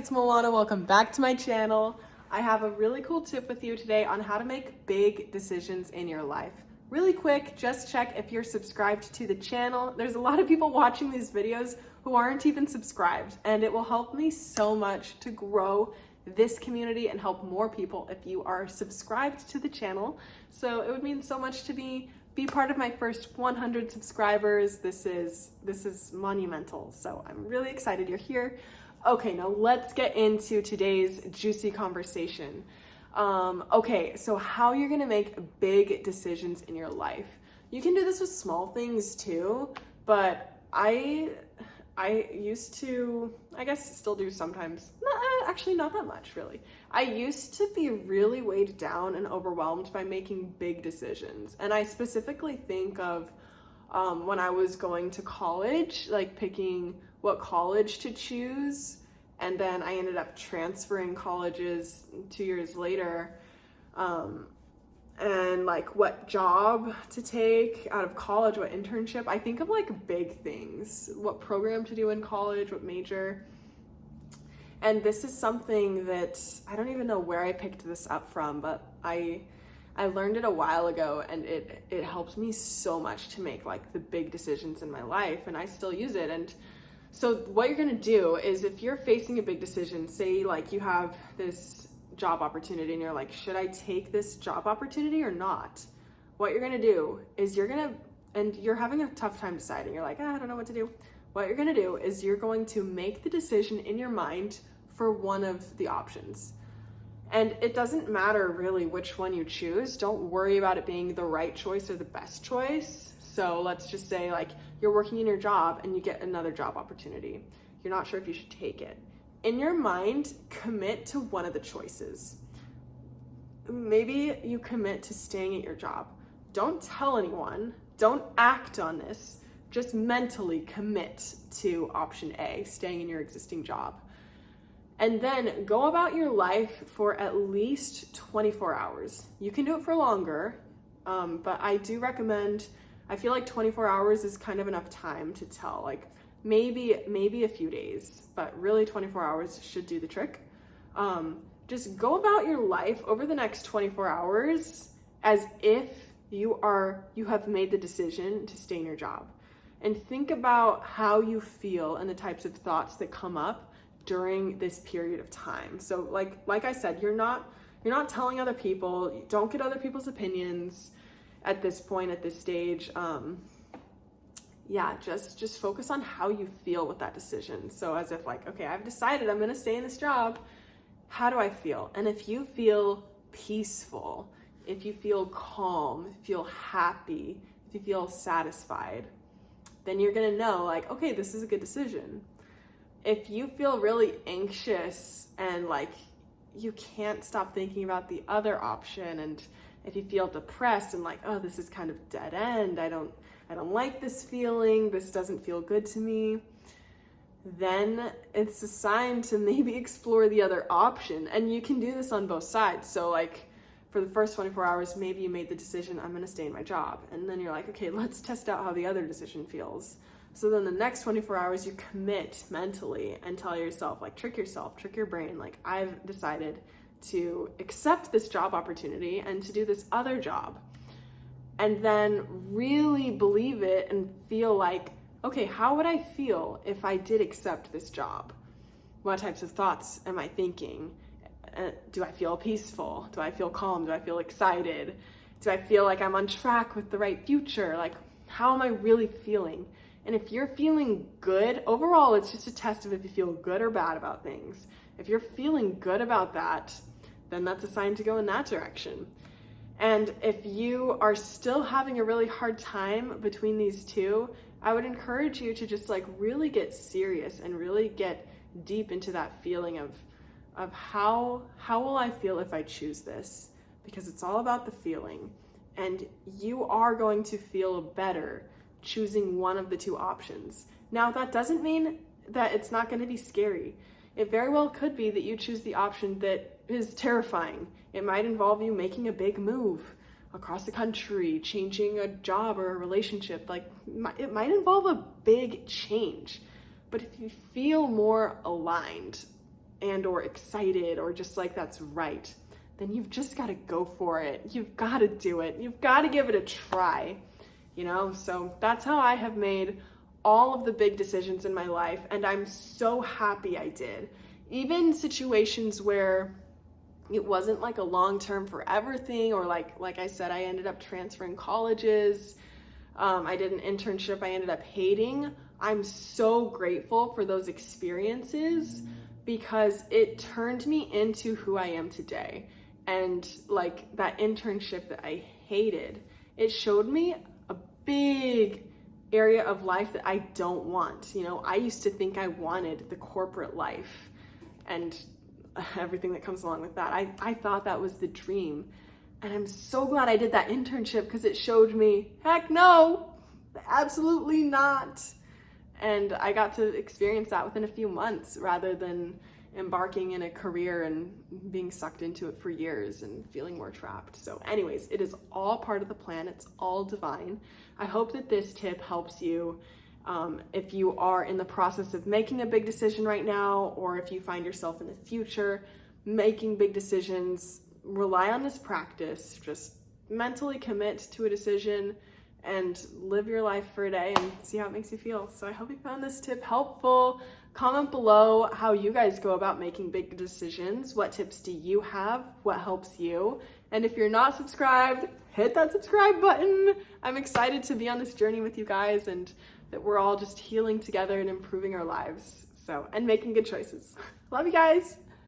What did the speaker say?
it's Milana. Welcome back to my channel. I have a really cool tip with you today on how to make big decisions in your life. Really quick, just check if you're subscribed to the channel. There's a lot of people watching these videos who aren't even subscribed, and it will help me so much to grow this community and help more people if you are subscribed to the channel. So it would mean so much to me. Be part of my first 100 subscribers. This is monumental. So I'm really excited you're here. Okay, now let's get into today's juicy conversation. Okay, so how you're gonna make big decisions in your life. You can do this with small things too, but I used to, I guess still do sometimes, actually not that much really. I used to be really weighed down and overwhelmed by making big decisions. And I specifically think of when I was going to college, like picking what college to choose. And then I ended up transferring colleges 2 years later. And like what job to take out of college, what internship. I think of like big things, what program to do in college, what major. And this is something that I don't even know where I picked this up from, but I learned it a while ago, and it helped me so much to make like the big decisions in my life, and I still use it. And so what you're gonna do is, if you're facing a big decision, say like you have this job opportunity and you're like, should I take this job opportunity or not? What you're gonna do is and you're having a tough time deciding, you're like, I don't know what to do. What you're gonna do is you're going to make the decision in your mind for one of the options. And it doesn't matter really which one you choose. Don't worry about it being the right choice or the best choice. So let's just say like you're working in your job and you get another job opportunity. You're not sure if you should take it. In your mind, commit to one of the choices. Maybe you commit to staying at your job. Don't tell anyone. Don't act on this. Just mentally commit to option A, staying in your existing job. And then go about your life for at least 24 hours. You can do it for longer, but I do recommend, I feel like 24 hours is kind of enough time to tell, like maybe a few days, but really 24 hours should do the trick. Just go about your life over the next 24 hours as if you have made the decision to stay in your job. And think about how you feel and the types of thoughts that come up during this period of time. So like I said, you're not telling other people. You don't get other people's opinions at this point, at this stage. Just focus on how you feel with that decision. So as if like, okay, I've decided I'm gonna stay in this job. How do I feel? And if you feel peaceful, if you feel calm, if you feel happy, if you feel satisfied, then you're gonna know like, okay, this is a good decision. If you feel really anxious and like you can't stop thinking about the other option, and if you feel depressed and like, oh, this is kind of dead end, I don't like this feeling, this doesn't feel good to me, then it's a sign to maybe explore the other option. And you can do this on both sides. So like for the first 24 hours, maybe you made the decision, I'm gonna stay in my job. And then you're like, okay, let's test out how the other decision feels. So then the next 24 hours you commit mentally and tell yourself, like trick your brain, like I've decided to accept this job opportunity and to do this other job. And then really believe it and feel like, okay, how would I feel if I did accept this job? What types of thoughts am I thinking? Do I feel peaceful? Do I feel calm? Do I feel excited? Do I feel like I'm on track with the right future? Like, how am I really feeling? And if you're feeling good, overall, it's just a test of if you feel good or bad about things. If you're feeling good about that, then that's a sign to go in that direction. And if you are still having a really hard time between these two, I would encourage you to just like really get serious and really get deep into that feeling of how will I feel if I choose this? Because it's all about the feeling. And you are going to feel better choosing one of the two options. Now, that doesn't mean that it's not going to be scary. It very well could be that you choose the option that is terrifying. It might involve you making a big move across the country, changing a job or a relationship. Like, it might involve a big change. But if you feel more aligned and or excited or just like that's right, then you've just got to go for it. You've got to do it. You've got to give it a try, you know? So that's how I have made all of the big decisions in my life, and I'm so happy I did. Even situations where it wasn't like a long-term forever thing, or like I said, I ended up transferring colleges. I did an internship I ended up hating. I'm so grateful for those experiences because it turned me into who I am today. And like that internship that I hated, it showed me a big area of life that I don't want. You know, I used to think I wanted the corporate life and everything that comes along with that. I thought that was the dream. And I'm so glad I did that internship because it showed me, heck no, absolutely not. And I got to experience that within a few months rather than embarking in a career and being sucked into it for years and feeling more trapped. So anyways, it is all part of the plan. It's all divine. I hope that this tip helps you if you are in the process of making a big decision right now, or if you find yourself in the future making big decisions. Rely on this practice. Just mentally commit to a decision and live your life for a day and see how it makes you feel. So I hope you found this tip helpful. Comment below how you guys go about making big decisions. What tips do you have? What helps you? And if you're not subscribed, hit that subscribe button. I'm excited to be on this journey with you guys and that we're all just healing together and improving our lives. And making good choices. Love you guys.